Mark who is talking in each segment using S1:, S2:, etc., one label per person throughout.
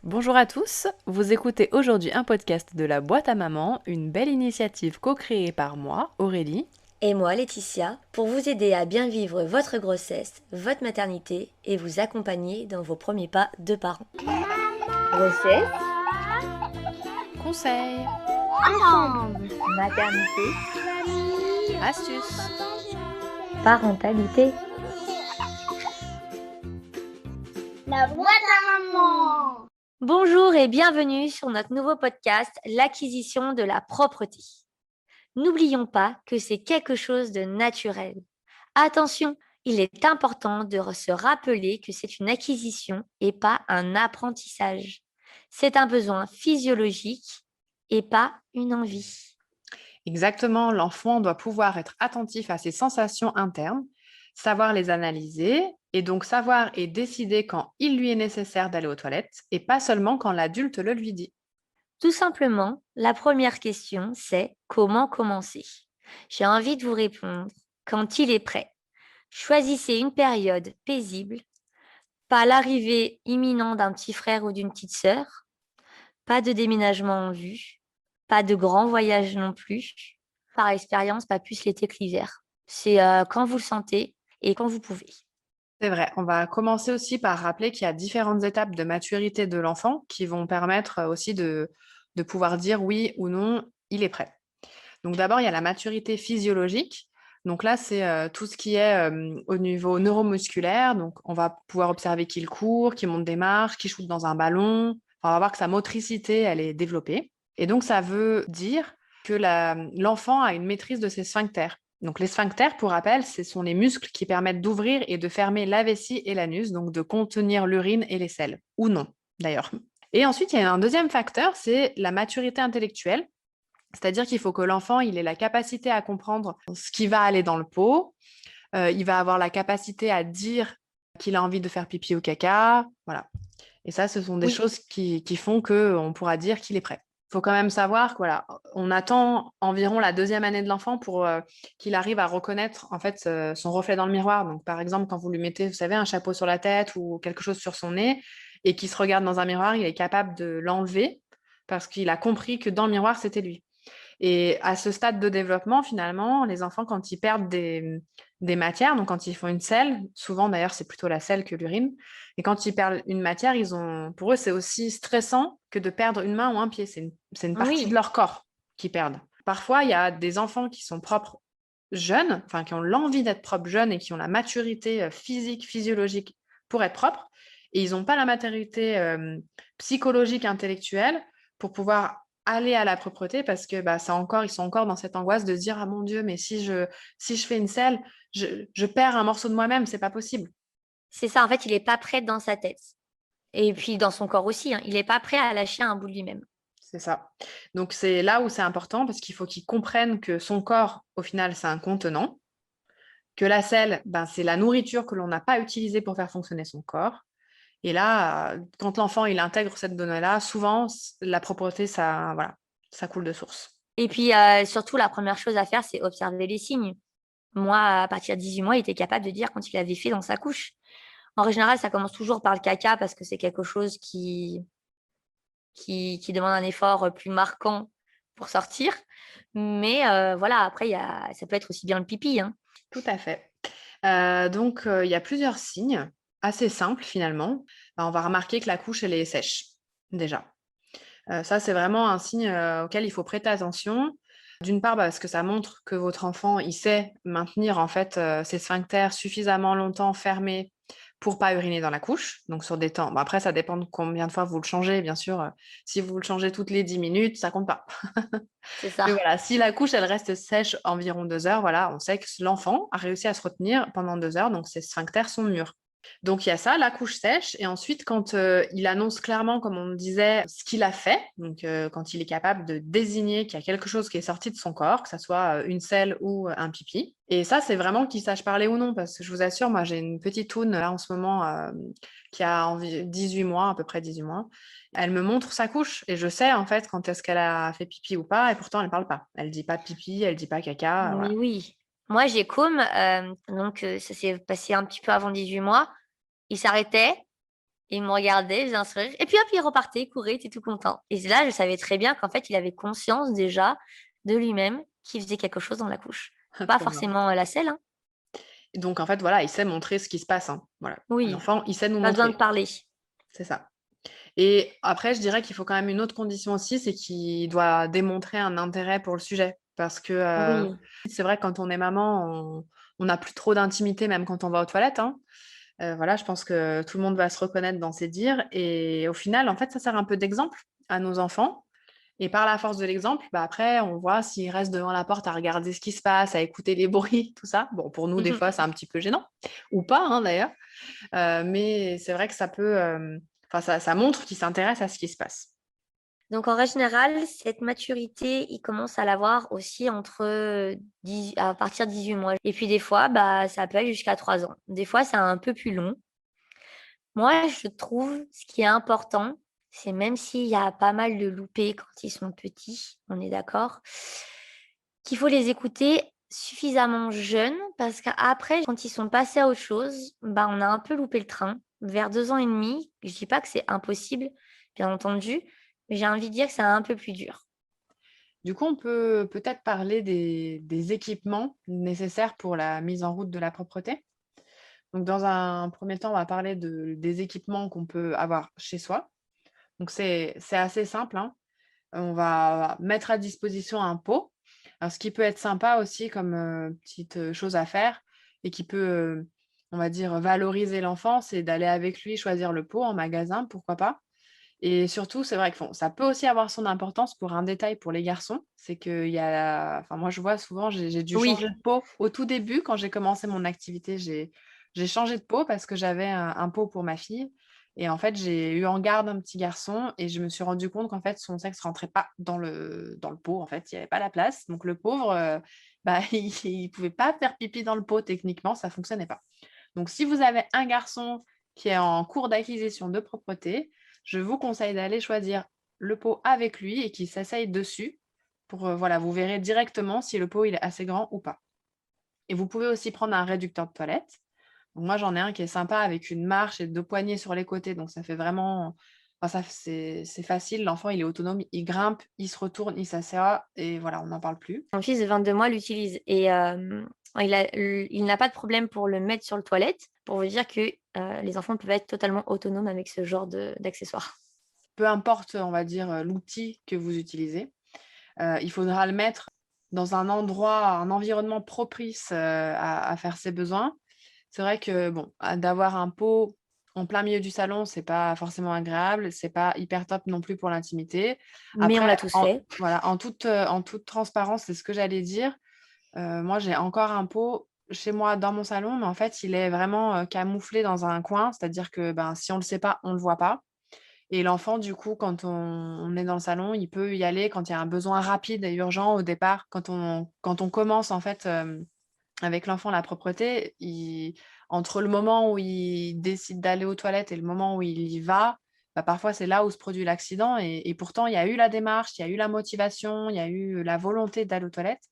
S1: Bonjour à tous, vous écoutez aujourd'hui un podcast de la boîte à maman, une belle initiative co-créée par moi, Aurélie.
S2: Et moi, Laetitia, pour vous aider à bien vivre votre grossesse, votre maternité et vous accompagner dans vos premiers pas de parents. Grossesse,
S1: Conseils,
S3: Ensemble.
S2: maternité,
S1: astuces.
S2: parentalité.
S3: La boîte à maman.
S2: Bonjour et bienvenue sur notre nouveau podcast, l'acquisition de la propreté. N'oublions pas que c'est quelque chose de naturel. Attention, il est important de se rappeler que c'est une acquisition et pas un apprentissage. C'est un besoin physiologique et pas une envie.
S1: Exactement, l'enfant doit pouvoir être attentif à ses sensations internes, savoir les analyser et donc savoir et décider quand il lui est nécessaire d'aller aux toilettes et pas seulement quand l'adulte le lui dit.
S2: Tout simplement, la première question, c'est comment commencer? J'ai envie de vous répondre quand il est prêt. Choisissez une période paisible, pas l'arrivée imminente d'un petit frère ou d'une petite sœur, pas de déménagement en vue, pas de grand voyage non plus. Par expérience, pas plus l'été que l'hiver. C'est quand vous le sentez et quand vous pouvez.
S1: C'est vrai, on va commencer aussi par rappeler qu'il y a différentes étapes de maturité de l'enfant qui vont permettre aussi de pouvoir dire oui ou non, il est prêt. Donc d'abord, il y a la maturité physiologique. Donc là, c'est tout ce qui est au niveau neuromusculaire. Donc on va pouvoir observer qu'il court, qu'il monte des marches, qu'il shoot dans un ballon. Enfin, on va voir que sa motricité, elle est développée. Et donc ça veut dire que l'enfant a une maîtrise de ses sphincters. Donc les sphincters, pour rappel, ce sont les muscles qui permettent d'ouvrir et de fermer la vessie et l'anus, donc de contenir l'urine et les selles, ou non d'ailleurs. Et ensuite, il y a un deuxième facteur, c'est la maturité intellectuelle. C'est-à-dire qu'il faut que l'enfant il ait la capacité à comprendre ce qui va aller dans le pot. Il va avoir la capacité à dire qu'il a envie de faire pipi ou caca. Voilà. Et ça, ce sont des
S2: Oui,
S1: choses qui font qu'on pourra dire qu'il est prêt. Il faut quand même savoir que voilà, on attend environ la deuxième année de l'enfant pour qu'il arrive à reconnaître en fait son reflet dans le miroir. Donc, par exemple, quand vous lui mettez, vous savez, un chapeau sur la tête ou quelque chose sur son nez et qu'il se regarde dans un miroir, il est capable de l'enlever parce qu'il a compris que dans le miroir, c'était lui. Et à ce stade de développement, finalement, les enfants, quand ils perdent des matières, donc quand ils font une selle, souvent d'ailleurs c'est plutôt la selle que l'urine, et quand ils perdent une matière, pour eux c'est aussi stressant que de perdre une main ou un pied. C'est une partie de
S2: oui,
S1: leur corps qu'ils perdent. Parfois, il y a des enfants qui sont propres jeunes, enfin qui ont l'envie d'être propres jeunes et qui ont la maturité physique, physiologique pour être propres, et ils n'ont pas la maturité psychologique, intellectuelle pour pouvoir aller à la propreté parce que bah, ils sont encore dans cette angoisse de se dire ah mon Dieu, mais si je fais une selle, je perds un morceau de moi-même, c'est pas possible.
S2: c'est ça. En fait, il n'est pas prêt dans sa tête. Et puis dans son corps aussi, hein. Il n'est pas prêt à lâcher un bout de lui-même.
S1: C'est ça. Donc c'est là où c'est important parce qu'il faut qu'il comprenne que son corps, au final, c'est un contenant, que la selle, ben, c'est la nourriture que l'on n'a pas utilisée pour faire fonctionner son corps. Et là, quand l'enfant il intègre cette donnée-là, souvent la propreté, ça, voilà, ça coule de source.
S2: Et puis surtout, la première chose à faire, c'est observer les signes. Moi, à partir de 18 mois, il était capable de dire quand il avait fait dans sa couche. En règle générale, ça commence toujours par le caca parce que c'est quelque chose qui demande un effort plus marquant pour sortir. Mais voilà, après, ça peut être aussi bien le pipi, hein.
S1: Tout à fait. Donc, il y a plusieurs signes assez simples finalement. On va remarquer que la couche, elle est sèche, déjà. Ça, c'est vraiment un signe auquel il faut prêter attention. D'une part, parce que ça montre que votre enfant, il sait maintenir en fait ses sphincters suffisamment longtemps fermés pour pas uriner dans la couche. Donc sur des temps. Bon, après, ça dépend de combien de fois vous le changez, bien sûr. Si vous le changez toutes les 10 minutes, ça compte pas.
S2: C'est
S1: Mais
S2: ça.
S1: voilà, si la couche, elle reste sèche environ 2 heures, voilà, on sait que l'enfant a réussi à se retenir pendant 2 heures, donc ses sphincters sont mûrs. Donc il y a ça, la couche sèche, et ensuite quand il annonce clairement, comme on disait, ce qu'il a fait, donc quand il est capable de désigner qu'il y a quelque chose qui est sorti de son corps, que ce soit une selle ou un pipi. Et ça, c'est vraiment qu'il sache parler ou non, parce que je vous assure, moi j'ai une petite toune là en ce moment qui a 18 mois, à peu près 18 mois. Elle me montre sa couche et je sais en fait quand est-ce qu'elle a fait pipi ou pas, et pourtant elle parle pas. Elle dit pas pipi, elle dit pas caca,
S2: Mais
S1: voilà.
S2: oui. Moi, j'ai comme, donc ça s'est passé un petit peu avant 18 mois. Il s'arrêtait, Il me regardait, il faisait un sourire, et puis hop, il repartait, il courait, il était tout content. Et là, je savais très bien qu'en fait, il avait conscience déjà de lui-même qu'il faisait quelque chose dans la couche. Pas
S1: Trop bien.
S2: forcément la selle, hein.
S1: Et donc en fait, voilà, il sait montrer ce qui se passe, hein. Voilà.
S2: Oui,
S1: L'enfant, il sait nous
S2: pas besoin de
S1: montrer.
S2: parler.
S1: C'est ça. Et après, je dirais qu'il faut quand même une autre condition aussi, c'est qu'il doit démontrer un intérêt pour le sujet. Parce que
S2: Oui.
S1: c'est vrai que quand on est maman, on n'a plus trop d'intimité, même quand on va aux toilettes, hein. Voilà, je pense que tout le monde va se reconnaître dans ces dires. Et au final, en fait, ça sert un peu d'exemple à nos enfants. Et par la force de l'exemple, bah après, on voit s'ils restent devant la porte à regarder ce qui se passe, à écouter les bruits, tout ça. Bon, pour nous, des fois, c'est un petit peu gênant, ou pas, hein, d'ailleurs. Mais c'est vrai que ça peut, enfin, ça montre qu'ils s'intéressent à ce qui se passe.
S2: Donc, en règle générale, cette maturité, il commence à l'avoir aussi à partir de 18 mois. Et puis, des fois, bah, ça peut aller jusqu'à 3 ans. Des fois, c'est un peu plus long. Moi, je trouve ce qui est important, c'est même s'il y a pas mal de loupés quand ils sont petits, on est d'accord, qu'il faut les écouter suffisamment jeunes parce qu'après, quand ils sont passés à autre chose, bah, on a un peu loupé le train. Vers 2 ans et demi, je dis pas que c'est impossible, bien entendu, mais j'ai envie de dire que c'est un peu plus dur.
S1: Du coup, on peut peut-être parler des équipements nécessaires pour la mise en route de la propreté. Donc, dans un premier temps, on va parler des équipements qu'on peut avoir chez soi. Donc, c'est assez simple, hein. On va mettre à disposition un pot. Alors, ce qui peut être sympa aussi comme petite chose à faire et qui peut, on va dire, valoriser l'enfant, c'est d'aller avec lui choisir le pot en magasin, pourquoi pas. Et surtout, c'est vrai que bon, ça peut aussi avoir son importance pour un détail pour les garçons. C'est qu'il y a, enfin, moi, je vois souvent, j'ai dû
S2: Oui,
S1: changer de pot au tout début quand j'ai commencé mon activité. J'ai changé de pot parce que j'avais un pot pour ma fille. Et en fait, j'ai eu en garde un petit garçon et je me suis rendu compte qu'en fait, son sexe rentrait pas dans le pot. En fait, il n'y avait pas la place. Donc, le pauvre, bah, il pouvait pas faire pipi dans le pot techniquement, ça fonctionnait pas. Donc, si vous avez un garçon qui est en cours d'acquisition de propreté, je vous conseille d'aller choisir le pot avec lui et qu'il s'asseye dessus pour, voilà, vous verrez directement si le pot il est assez grand ou pas. Et vous pouvez aussi prendre un réducteur de toilette. Donc moi, j'en ai un qui est sympa avec une marche et 2 poignées sur les côtés. Donc ça fait vraiment, enfin, c'est facile. L'enfant, il est autonome, il grimpe, il se retourne, il s'assoit et voilà, on n'en parle plus.
S2: mon fils de 22 mois l'utilise et il n'a pas de problème pour le mettre sur le toilette, pour vous dire que les enfants peuvent être totalement autonomes avec ce genre d'accessoires.
S1: Peu importe, on va dire, l'outil que vous utilisez, il faudra le mettre dans un endroit, un environnement propice, à faire ses besoins. C'est vrai que bon, d'avoir un pot en plein milieu du salon, c'est pas forcément agréable, c'est pas hyper top non plus pour l'intimité.
S2: Mais on
S1: Après,
S2: l'a tous fait.
S1: voilà, en toute transparence, c'est ce que j'allais dire. Moi, j'ai encore un pot chez moi dans mon salon, mais en fait, il est vraiment, camouflé dans un coin. C'est-à-dire que, ben, si on le sait pas, on le voit pas. Et l'enfant, du coup, quand on est dans le salon, il peut y aller quand il y a un besoin rapide et urgent au départ. Quand on commence, en fait, avec l'enfant, la propreté, entre le moment où il décide d'aller aux toilettes et le moment où il y va, bah, parfois, c'est là où se produit l'accident. Et pourtant, il y a eu la démarche, il y a eu la motivation, il y a eu la volonté d'aller aux toilettes.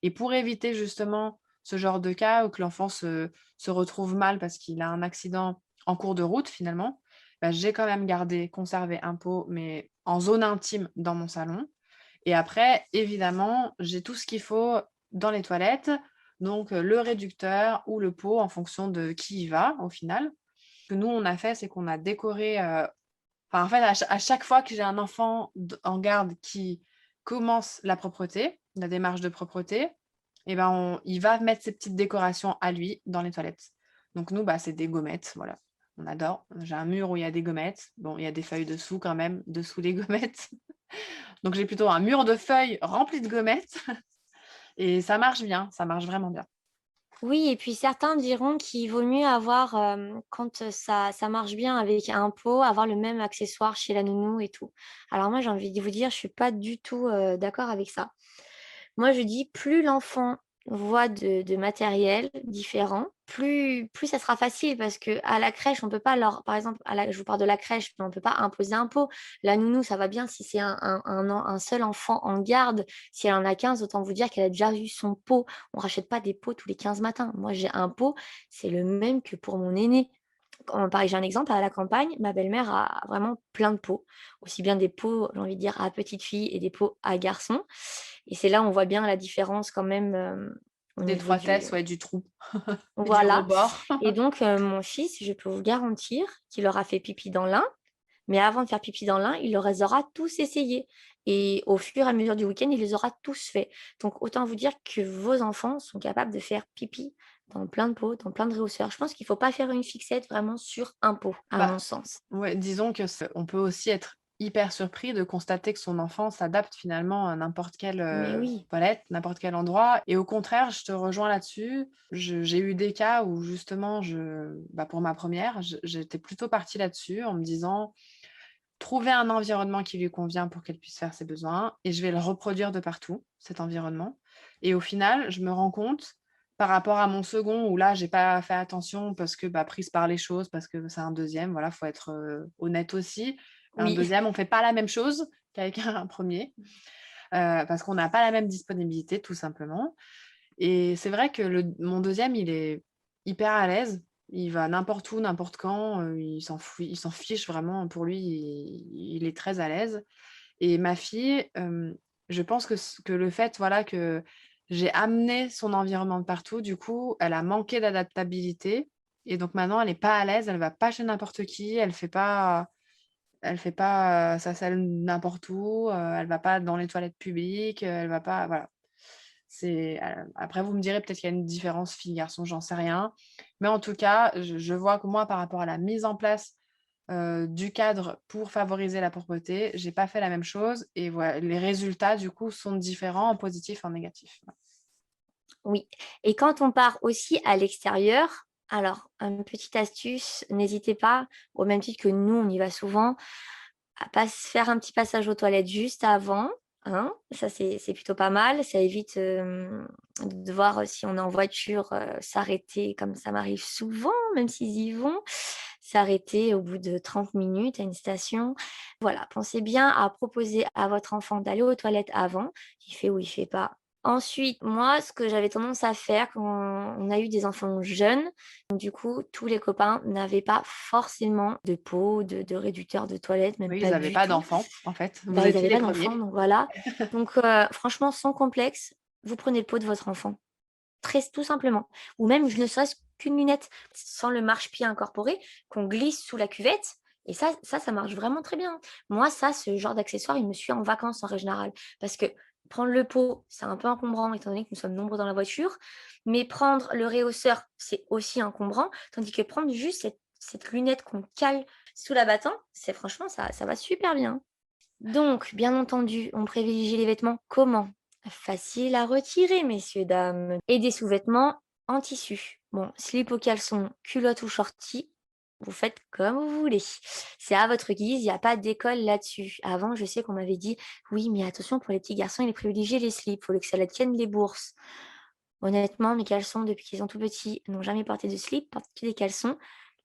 S1: Et pour éviter justement ce genre de cas où que l'enfant se retrouve mal parce qu'il a un accident en cours de route, finalement, bah, j'ai quand même conservé un pot, mais en zone intime dans mon salon. Et après, évidemment, j'ai tout ce qu'il faut dans les toilettes, donc le réducteur ou le pot en fonction de qui y va au final. Ce que nous, on a fait, c'est qu'on a décoré, enfin, en fait, à chaque fois que j'ai un enfant en garde qui commence la propreté, la démarche de propreté, et ben il va mettre ses petites décorations à lui dans les toilettes. Donc nous, bah, c'est des gommettes, voilà. On adore. J'ai un mur où il y a des gommettes. Bon, il y a des feuilles dessous quand même, dessous les gommettes. Donc j'ai plutôt un mur de feuilles rempli de gommettes. Et ça marche bien, ça marche vraiment bien.
S2: Oui, et puis certains diront qu'il vaut mieux avoir, quand ça marche bien avec un pot, avoir le même accessoire chez la nounou et tout. Alors moi, j'ai envie de vous dire, je suis pas du tout d'accord avec ça. Moi, je dis plus l'enfant voit de matériel différent, plus ça sera facile parce que à la crèche, on peut pas leur par exemple, je vous parle de la crèche, mais on peut pas imposer un pot. La nounou, ça va bien si c'est un seul enfant en garde. Si elle en a 15, autant vous dire qu'elle a déjà eu son pot. On rachète pas des pots tous les 15 matins. Moi, j'ai un pot, c'est le même que pour mon aîné. Pareil, j'ai un exemple, à la campagne, ma belle-mère a vraiment plein de pots, aussi bien des pots, j'ai envie de dire, à petite fille et des pots à garçon. Et c'est là où on voit bien la différence quand même, au niveau
S1: L'étroitesse,
S2: du
S1: ouais, du trou et du
S2: voilà.
S1: rebord.
S2: Et donc mon fils, je peux vous garantir qu'il aura fait pipi dans l'un, mais avant de faire pipi dans l'un, il les aura tous essayés et au fur et à mesure du week-end, il les aura tous faits. Donc autant vous dire que vos enfants sont capables de faire pipi dans plein de pots, dans plein de réhausseurs. Je pense qu'il ne faut pas faire une fixette vraiment sur un pot, à
S1: Bah,
S2: mon sens.
S1: ouais, disons que on peut aussi être hyper surpris de constater que son enfant s'adapte finalement à n'importe quelle
S2: Mais oui,
S1: toilette, n'importe quel endroit. Et au contraire, je te rejoins là-dessus. J'ai eu des cas où justement, pour ma première, j'étais plutôt partie là-dessus en me disant, trouver un environnement qui lui convient pour qu'elle puisse faire ses besoins et je vais le reproduire de partout, cet environnement. Et au final, je me rends compte, par rapport à mon second, où là, j'ai pas fait attention parce que prise par les choses, parce que c'est un deuxième, voilà, faut être honnête aussi. Un
S2: oui,
S1: deuxième, on fait pas la même chose qu'avec un premier, parce qu'on n'a pas la même disponibilité, tout simplement. Et c'est vrai que mon deuxième, il est hyper à l'aise. Il va n'importe où, n'importe quand, il s'en fiche vraiment. Pour lui, il est très à l'aise. Et ma fille, je pense que le fait, voilà, que j'ai amené son environnement de partout, du coup, elle a manqué d'adaptabilité et donc maintenant, elle est pas à l'aise, elle va pas chez n'importe qui, elle fait pas sa selle n'importe où, elle va pas dans les toilettes publiques, elle va pas voilà. Après vous me direz peut-être qu'il y a une différence fille-garçon, j'en sais rien. Mais en tout cas, je vois que moi, par rapport à la mise en place, du cadre pour favoriser la propreté, j'ai pas fait la même chose et voilà, les résultats du coup sont différents en positif et en négatif. Ouais.
S2: oui. Et quand on part aussi à l'extérieur, alors une petite astuce, n'hésitez pas, au même titre que nous, on y va souvent, à pas se faire un petit passage aux toilettes juste avant, hein. Ça, c'est plutôt pas mal. Ça évite, de devoir, si on est en voiture, s'arrêter comme ça m'arrive souvent, même s'ils y vont, s'arrêter au bout de 30 minutes à une station. Voilà, pensez bien à proposer à votre enfant d'aller aux toilettes avant, il fait ou il fait pas. Ensuite, moi, ce que j'avais tendance à faire quand on a eu des enfants jeunes, donc du coup, tous les copains n'avaient pas forcément de pot, de réducteur de toilette, même
S1: Oui, ils
S2: pas
S1: n'avaient
S2: du
S1: pas
S2: tout.
S1: d'enfants en fait. Vous
S2: Bah, ils
S1: étiez
S2: avaient
S1: les
S2: pas d'enfants,
S1: premiers.
S2: donc voilà. Donc franchement, sans complexe, vous prenez le pot de votre enfant, très tout simplement. Ou même, ne serait-ce qu'une lunette, sans le marche-pied incorporé, qu'on glisse sous la cuvette et ça marche vraiment très bien. Moi, ça, ce genre d'accessoire, il me suit en vacances en règle générale. Parce que prendre le pot, c'est un peu encombrant étant donné que nous sommes nombreux dans la voiture, mais prendre le réhausseur, c'est aussi encombrant, tandis que prendre juste cette lunette qu'on cale sous l'abattant, c'est franchement ça va super bien. Donc, bien entendu, on privilégie les vêtements comment? Faciles à retirer, messieurs, dames. Et des sous-vêtements en tissu. Bon, slip au caleçon, culotte ou shorty, vous faites comme vous voulez. C'est à votre guise, il n'y a pas d'école là-dessus. Avant, je sais qu'on m'avait dit, oui, mais attention, pour les petits garçons, il est privilégié les slips, il faut que ça la tienne les bourses. Honnêtement, mes caleçons, depuis qu'ils sont tout petits, n'ont jamais porté de slip, portent que des caleçons.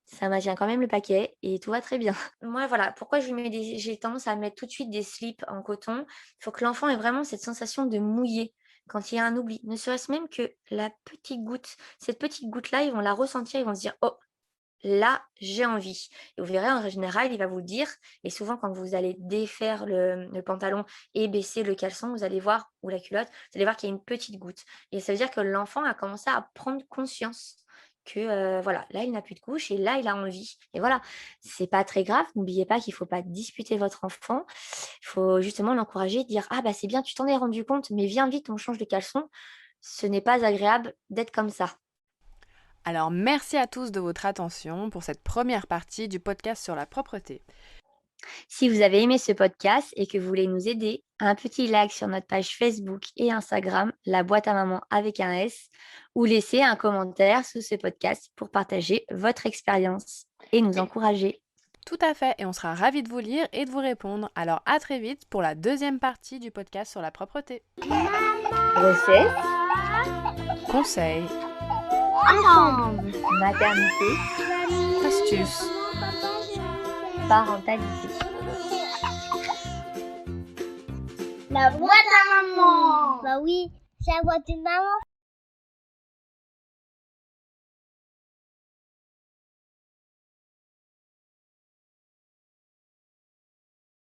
S2: Ça maintient quand même le paquet et tout va très bien. Moi, voilà, pourquoi j'ai tendance à mettre tout de suite des slips en coton. Il faut que l'enfant ait vraiment cette sensation de mouiller quand il y a un oubli. Ne serait-ce même que la petite goutte. Cette petite goutte-là, ils vont la ressentir, ils vont se dire: «Oh, là, j'ai envie». Et vous verrez, en général, il va vous le dire. Et souvent, quand vous allez défaire le pantalon et baisser le caleçon, vous allez voir, ou la culotte, vous allez voir qu'il y a une petite goutte. Et ça veut dire que l'enfant a commencé à prendre conscience que voilà, là, il n'a plus de couche et là, il a envie. Et voilà, c'est pas très grave. N'oubliez pas qu'il faut pas disputer votre enfant. Il faut justement l'encourager, dire: «Ah bah, c'est bien, tu t'en es rendu compte, mais viens vite, on change de caleçon». Ce n'est pas agréable d'être comme ça.
S1: Alors merci à tous de votre attention pour cette première partie du podcast sur la propreté.
S2: Si vous avez aimé ce podcast et que vous voulez nous aider, un petit like sur notre page Facebook et Instagram, la boîte à maman avec un S, ou laissez un commentaire sous ce podcast pour partager votre expérience et nous
S1: Oui.
S2: encourager.
S1: Tout à fait, et on sera ravis de vous lire et de vous répondre. Alors à très vite pour la deuxième partie du podcast sur la propreté.
S2: Grossesse,
S1: Conseils,
S3: Ensemble.
S2: maternité,
S1: astuces.
S2: parentalité.
S3: La boîte à maman. Bah oui, c'est la boîte de maman.